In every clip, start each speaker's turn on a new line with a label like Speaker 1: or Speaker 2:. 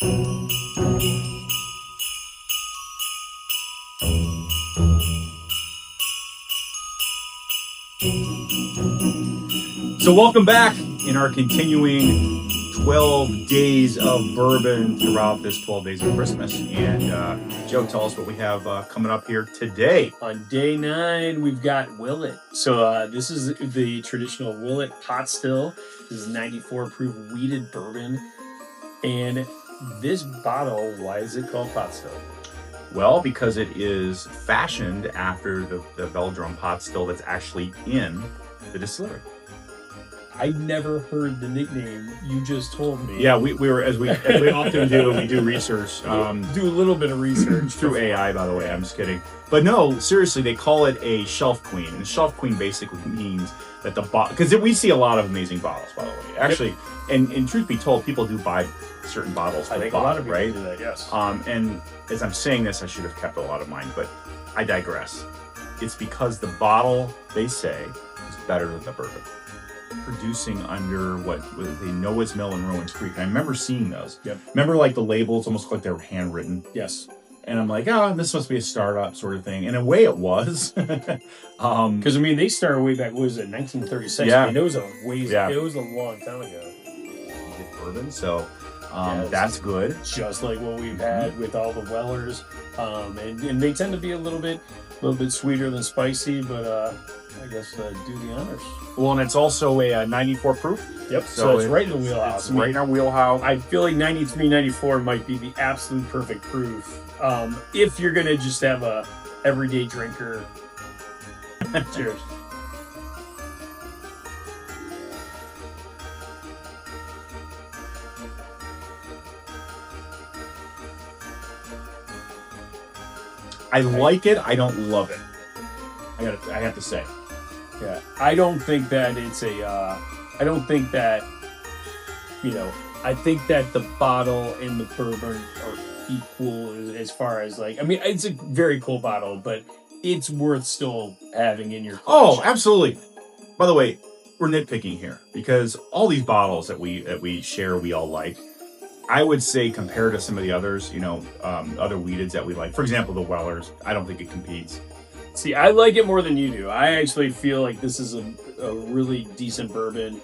Speaker 1: So welcome back in our continuing 12 days of bourbon throughout this 12 days of Christmas. And Joe, tell us what we have coming up here today.
Speaker 2: On day 9, we've got Willet. So this is the traditional Willet pot still. This is 94 proof wheated bourbon. And this bottle, why is it called pot still?
Speaker 1: Well, because it is fashioned after the Veldrum pot still that's actually in the distillery.
Speaker 2: I never heard the nickname. You just told me.
Speaker 1: Yeah, we were, as we often do, we do research.
Speaker 2: Do a little bit of research.
Speaker 1: Through AI, by the way. I'm just kidding. But no, seriously, they call it a shelf queen. And shelf queen basically means that the bottle... Because we see a lot of amazing bottles, by the way. Actually, and truth be told, people do buy certain bottles for
Speaker 2: I think
Speaker 1: bottle,
Speaker 2: a lot of people
Speaker 1: right?
Speaker 2: do that, yes.
Speaker 1: And as I'm saying this, I should have kept a lot of mine, but I digress. It's because the bottle, they say, is better than the bourbon. Producing under what they Noah's Mill and Rowan's Creek. And I remember seeing those.
Speaker 2: Yep.
Speaker 1: Remember, like, the labels almost like they were handwritten.
Speaker 2: Yes.
Speaker 1: And I'm like, oh, this must be a startup sort of thing. In a way, it was.
Speaker 2: Because I mean, they started way back. What was it, 1936?
Speaker 1: Yeah.
Speaker 2: I mean, it was a ways.
Speaker 1: Yeah.
Speaker 2: It was a long time ago.
Speaker 1: Bourbon, so
Speaker 2: Yes.
Speaker 1: that's good.
Speaker 2: Just like what we've had with all the Wellers, and they tend to be a little bit sweeter than spicy, but I guess do the honors.
Speaker 1: Well, and it's also a 94 proof.
Speaker 2: Yep. So it's right in the wheelhouse.
Speaker 1: It's right in our wheelhouse.
Speaker 2: I feel like 93, 94 might be the absolute perfect proof. If you're gonna just have a everyday drinker. Cheers.
Speaker 1: I like it. I don't love it. I have to say.
Speaker 2: Yeah, I don't think that it's a. I don't think that. I think that the bottle and the bourbon are equal as far as like. I mean, it's a very cool bottle, but it's worth still having in your collection.
Speaker 1: Oh, absolutely. By the way, we're nitpicking here because all these bottles that we share, we all like. I would say compared to some of the others, other wheateds that we like. For example, the Wellers. I don't think it competes.
Speaker 2: See, I like it more than you do. I actually feel like this is a really decent bourbon.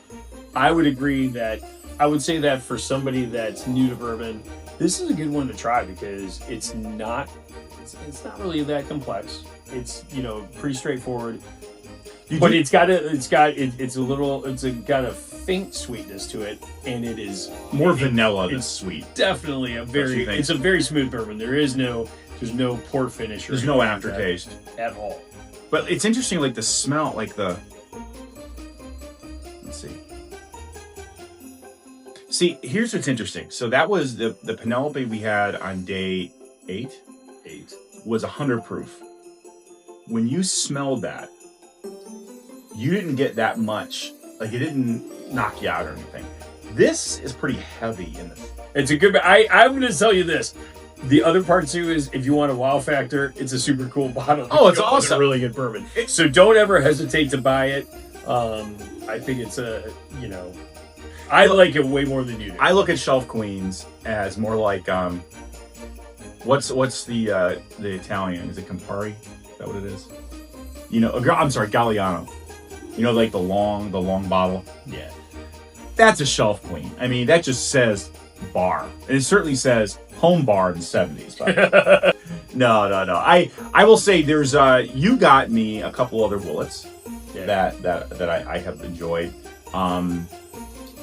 Speaker 2: I would agree that I would say that for somebody that's new to bourbon, this is a good one to try because it's not really that complex. It's pretty straightforward. But it's got a faint sweetness to it, and it is
Speaker 1: More vanilla than sweet.
Speaker 2: Definitely it's a very smooth bourbon. There's no port finish.
Speaker 1: There's no aftertaste
Speaker 2: at all.
Speaker 1: But it's interesting, like the smell, like the. Let's see. See, here's what's interesting. So that was the Penelope we had on day 8. 8 was 100 proof. When you smelled that, you didn't get that much. Like it didn't knock you out or anything. This is pretty heavy in this.
Speaker 2: It's a good. I'm going to tell you this. The other part too is if you want a wow factor, it's a super cool bottle.
Speaker 1: Oh, it's awesome.
Speaker 2: A really good bourbon. So don't ever hesitate to buy it. I think it's I like it way more than you do.
Speaker 1: I look at Shelf Queens as more like what's the Italian? Is it Campari? Is that what it is? I'm sorry, Galliano. Like the long bottle.
Speaker 2: Yeah.
Speaker 1: That's a Shelf Queen. I mean, that just says bar. And it certainly says home bar in the 70s. But no. I will say there's you got me a couple other Willets that I have enjoyed.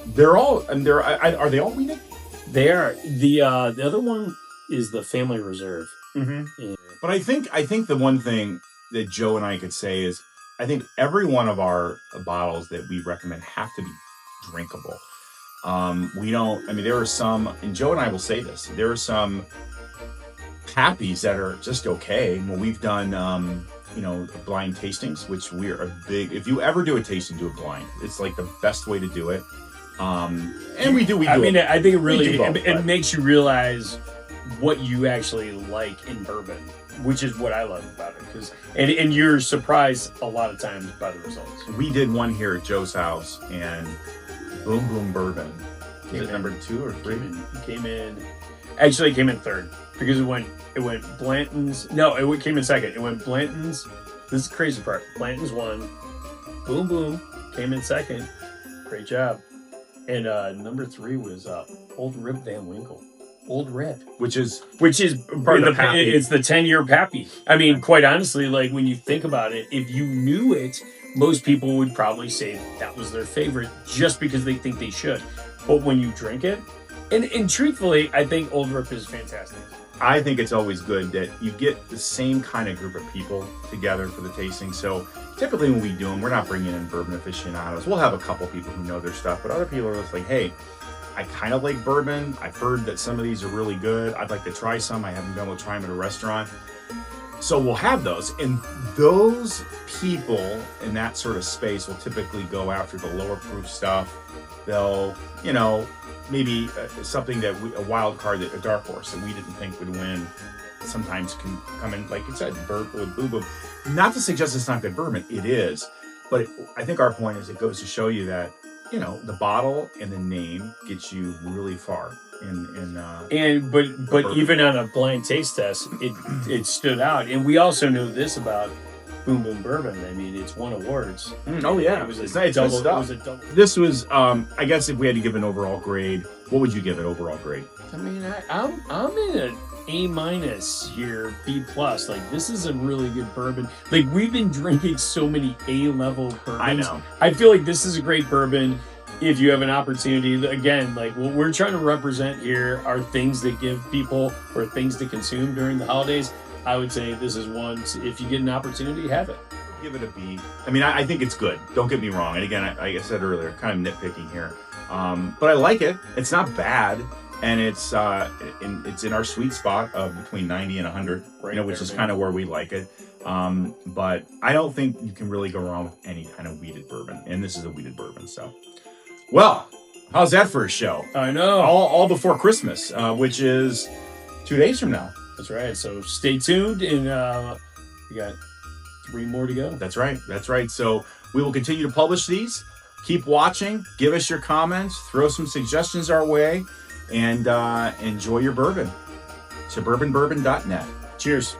Speaker 1: They're all are they all wheated?
Speaker 2: They are. The other one is the Family Reserve.
Speaker 1: Mm-hmm. Yeah. But I think the one thing that Joe and I could say is I think every one of our bottles that we recommend have to be drinkable. There are some, and Joe and I will say this, there are some Pappies that are just okay. When we've done, blind tastings, which we're a big, if you ever do a tasting, do it blind. It's like the best way to do it. And we do. I mean,
Speaker 2: I think it really, it makes you realize what you actually like in bourbon, which is what I love about it. And you're surprised a lot of times by the results.
Speaker 1: We did one here at Joe's house, and Boom Boom Bourbon. Was it number 2 or 3?
Speaker 2: Came in. Actually, it came in third because it went Blanton's. No, it came in second. It went Blanton's. This is the crazy part. Blanton's won. Boom Boom came in second. Great job. And number 3 was Old Rip Van Winkle. Old Rip,
Speaker 1: which is
Speaker 2: part of the it's the 10-year Pappy. I mean, quite honestly, like when you think about it, if you knew it, most people would probably say that was their favorite just because they think they should. But when you drink it, and truthfully, I think Old Rip is fantastic.
Speaker 1: I think it's always good that you get the same kind of group of people together for the tasting. So typically when we do them, we're not bringing in bourbon aficionados. We'll have a couple people who know their stuff, but other people are just like, hey, I kind of like bourbon. I've heard that some of these are really good. I'd like to try some. I haven't been able to try them at a restaurant. So we'll have those. And those people in that sort of space will typically go after the lower proof stuff. They'll, maybe something that a wild card, a dark horse that we didn't think would win, sometimes can come in, like you said, Boo Boom. Not to suggest it's not good bourbon. It is. But I think our point is it goes to show you that, the bottle and the name gets you really far
Speaker 2: but even on a blind taste test, it stood out. And we also know this about Boom Boom Bourbon. I mean, it's won awards.
Speaker 1: Oh yeah,
Speaker 2: it was
Speaker 1: it's
Speaker 2: a double.
Speaker 1: It was a double. This was, I guess, if we had to give an overall grade, what would you give it overall grade?
Speaker 2: I mean, I'm in an A- here, B+. Like, this is a really good bourbon. Like, we've been drinking so many A-level bourbons.
Speaker 1: I know.
Speaker 2: I feel like this is a great bourbon. If you have an opportunity, again, like what we're trying to represent here are things that give people or things to consume during the holidays. I would say this is one. If you get an opportunity, have it.
Speaker 1: Give it a B. I mean, I think it's good. Don't get me wrong. And again, like I said earlier, kind of nitpicking here, but I like it. It's not bad, and it's in our sweet spot of between 90 and 100, right, which is kind of where we like it. But I don't think you can really go wrong with any kind of wheated bourbon, and this is a wheated bourbon. So, well, how's that for a show?
Speaker 2: I know.
Speaker 1: All before Christmas, which is 2 days from now.
Speaker 2: That's right. So stay tuned, and we got 3 more to go.
Speaker 1: That's right. So we will continue to publish these. Keep watching. Give us your comments. Throw some suggestions our way, and enjoy your bourbon. SuburbanBourbon.net.
Speaker 2: Cheers.